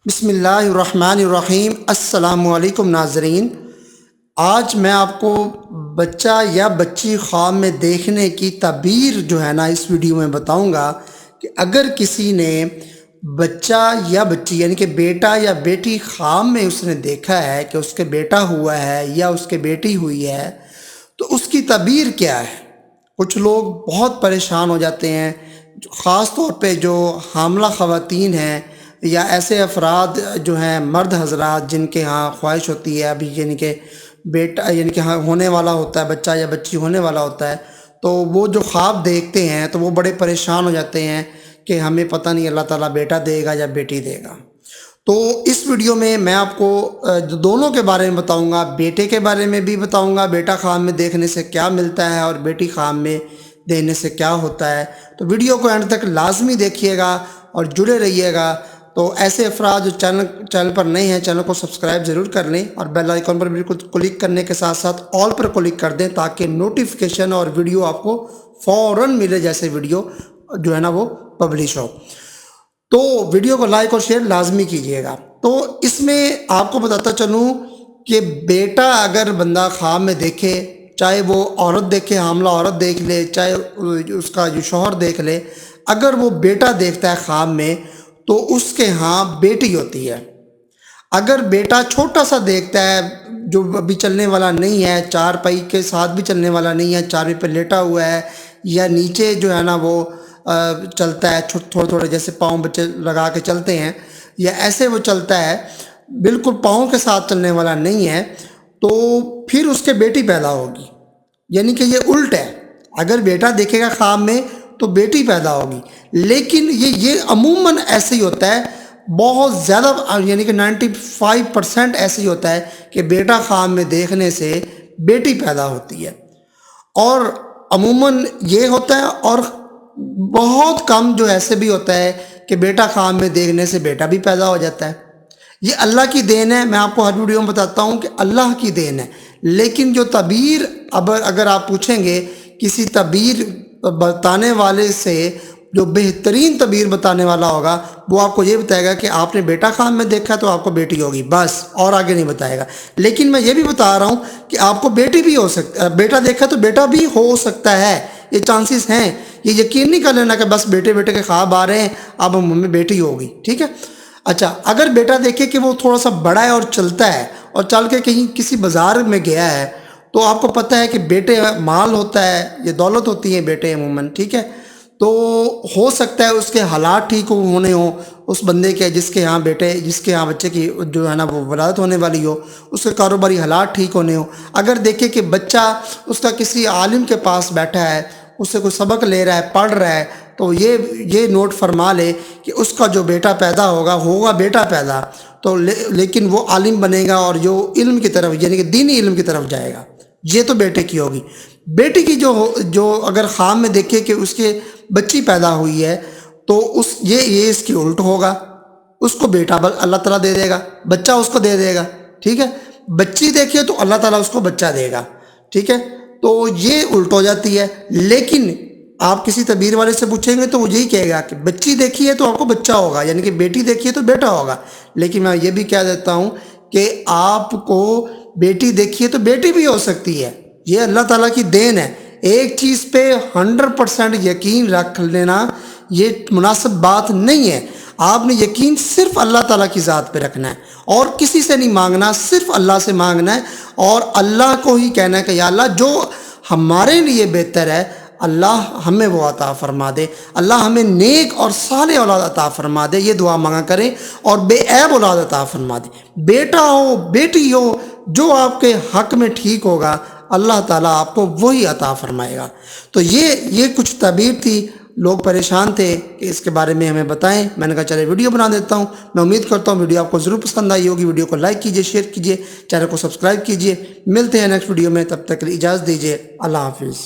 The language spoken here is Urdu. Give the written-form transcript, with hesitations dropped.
بسم اللہ الرحمن الرحیم۔ السلام علیکم ناظرین، آج میں آپ کو بچہ یا بچی خواب میں دیکھنے کی تعبیر جو ہے نا اس ویڈیو میں بتاؤں گا کہ اگر کسی نے بچہ یا بچی یعنی کہ بیٹا یا بیٹی خواب میں اس نے دیکھا ہے کہ اس کے بیٹا ہوا ہے یا اس کے بیٹی ہوئی ہے تو اس کی تعبیر کیا ہے۔ کچھ لوگ بہت پریشان ہو جاتے ہیں، خاص طور پہ جو حاملہ خواتین ہیں یا ایسے افراد جو ہیں مرد حضرات جن کے ہاں خواہش ہوتی ہے ابھی یعنی کہ بیٹا یعنی کہ ہاں ہونے والا ہوتا ہے، بچہ یا بچی ہونے والا ہوتا ہے، تو وہ جو خواب دیکھتے ہیں تو وہ بڑے پریشان ہو جاتے ہیں کہ ہمیں پتہ نہیں اللہ تعالیٰ بیٹا دے گا یا بیٹی دے گا۔ تو اس ویڈیو میں آپ کو دونوں کے بارے میں بتاؤں گا، بیٹے کے بارے میں بھی بتاؤں گا، بیٹا خواب میں دیکھنے سے کیا ملتا ہے اور بیٹی خواب میں دیکھنے سے کیا ہوتا ہے۔ تو ویڈیو کو اینڈ تک لازمی دیکھیے گا اور جڑے رہیے گا۔ تو ایسے افراد جو چینل پر نئے ہیں چینل کو سبسکرائب ضرور کر لیں اور بیل آئیکن پر بالکل کلک کرنے کے ساتھ ساتھ آل پر کلک کر دیں تاکہ نوٹیفیکیشن اور ویڈیو آپ کو فوراً ملے جیسے ویڈیو جو ہے نا وہ پبلش ہو۔ تو ویڈیو کو لائک اور شیئر لازمی کیجیے گا۔ تو اس میں آپ کو بتاتا چلوں کہ بیٹا اگر بندہ خواب میں دیکھے، چاہے وہ عورت دیکھے، حاملہ عورت دیکھ لے، چاہے اس کا جو شوہر دیکھ لے، اگر وہ بیٹا دیکھتا ہے خواب میں تو اس کے ہاں بیٹی ہوتی ہے۔ اگر بیٹا چھوٹا سا دیکھتا ہے جو ابھی چلنے والا نہیں ہے، چار پائی کے ساتھ بھی چلنے والا نہیں ہے، چار پائی پہ لیٹا ہوا ہے یا نیچے جو ہے نا وہ چلتا ہے تھوڑے تھوڑے جیسے پاؤں بچے لگا کے چلتے ہیں یا ایسے وہ چلتا ہے، بالکل پاؤں کے ساتھ چلنے والا نہیں ہے، تو پھر اس کے بیٹی پیدا ہوگی۔ یعنی کہ یہ الٹ ہے، اگر بیٹا دیکھے گا خواب میں تو بیٹی پیدا ہوگی، لیکن یہ عموماً ایسے ہی ہوتا ہے، بہت زیادہ یعنی کہ 95% ایسے ہی ہوتا ہے کہ بیٹا خواب میں دیکھنے سے بیٹی پیدا ہوتی ہے۔ اور عموماً یہ ہوتا ہے، اور بہت کم جو ایسے بھی ہوتا ہے کہ بیٹا خواب میں دیکھنے سے بیٹا بھی پیدا ہو جاتا ہے۔ یہ اللہ کی دین ہے، میں آپ کو ہر ویڈیو میں بتاتا ہوں کہ اللہ کی دین ہے۔ لیکن جو تعبیر اگر آپ پوچھیں گے کسی تعبیر بتانے والے سے، جو بہترین تعبیر بتانے والا ہوگا وہ آپ کو یہ بتائے گا کہ آپ نے بیٹا خواب میں دیکھا تو آپ کو بیٹی ہوگی، بس، اور آگے نہیں بتائے گا۔ لیکن میں یہ بھی بتا رہا ہوں کہ آپ کو بیٹی بھی ہو سکتا ہے، بیٹا دیکھا تو بیٹا بھی ہو سکتا ہے، یہ چانسز ہیں۔ یہ یقین نہیں کر لینا کہ بس بیٹے کے خواب آ رہے ہیں اب ہمیں بیٹی ہوگی، ٹھیک ہے۔ اچھا، اگر بیٹا دیکھے کہ وہ تھوڑا سا بڑا ہے اور چلتا ہے اور چل کے کہیں کسی بازار میں گیا ہے، تو آپ کو پتہ ہے کہ بیٹے مال ہوتا ہے، یہ دولت ہوتی ہے بیٹے عموماً، ٹھیک ہے۔ تو ہو سکتا ہے اس کے حالات ٹھیک ہونے ہوں، اس بندے کے جس کے ہاں بچے کی جو ہے نا وہ ولادت ہونے والی ہو، اس کے کاروباری حالات ٹھیک ہونے ہوں۔ اگر دیکھے کہ بچہ اس کا کسی عالم کے پاس بیٹھا ہے، اس سے کوئی سبق لے رہا ہے، پڑھ رہا ہے، تو یہ نوٹ فرما لے کہ اس کا جو بیٹا پیدا ہوگا بیٹا پیدا، تو لیکن وہ عالم بنے گا اور جو علم کی طرف یعنی کہ دینی علم کی طرف جائے گا۔ یہ تو بیٹے کی ہوگی۔ بیٹی کی جو اگر خواب میں دیکھے کہ اس کے بچی پیدا ہوئی ہے تو یہ اس کی الٹ ہوگا، اس کو بیٹا اللہ تعالیٰ دے دے گا، بچہ اس کو دے دے گا، ٹھیک ہے۔ بچی دیکھیے تو اللہ تعالیٰ اس کو بچہ دے گا، ٹھیک ہے۔ تو یہ الٹ ہو جاتی ہے۔ لیکن آپ کسی تعبیر والے سے پوچھیں گے تو وہ یہی کہے گا کہ بچی دیکھی ہے تو آپ کو بچہ ہوگا، یعنی کہ بیٹی دیکھی ہے تو بیٹا ہوگا۔ لیکن میں یہ بھی کہہ دیتا ہوں کہ آپ کو بیٹی دیکھی ہے تو بیٹی بھی ہو سکتی ہے، یہ اللہ تعالیٰ کی دین ہے۔ ایک چیز پہ 100% یقین رکھ لینا یہ مناسب بات نہیں ہے۔ آپ نے یقین صرف اللہ تعالیٰ کی ذات پہ رکھنا ہے اور کسی سے نہیں مانگنا، صرف اللہ سے مانگنا ہے اور اللہ کو ہی کہنا ہے کہ یا اللہ جو ہمارے لیے بہتر ہے اللہ ہمیں وہ عطا فرما دے، اللہ ہمیں نیک اور صالح اولاد عطا فرما دے، یہ دعا مانگا کریں، اور بے عیب اولاد عطا فرما دے۔ بیٹا ہو بیٹی ہو، جو آپ کے حق میں ٹھیک ہوگا اللہ تعالیٰ آپ کو وہی عطا فرمائے گا۔ تو یہ کچھ تعبیر تھی، لوگ پریشان تھے کہ اس کے بارے میں ہمیں بتائیں، میں نے کہا چلے ویڈیو بنا دیتا ہوں۔ میں امید کرتا ہوں ویڈیو آپ کو ضرور پسند آئی ہوگی۔ ویڈیو کو لائک کیجئے، شیئر کیجئے، چینل کو سبسکرائب کیجئے۔ ملتے ہیں نیکسٹ ویڈیو میں، تب تک کے لیے اجازت دیجئے، اللہ حافظ۔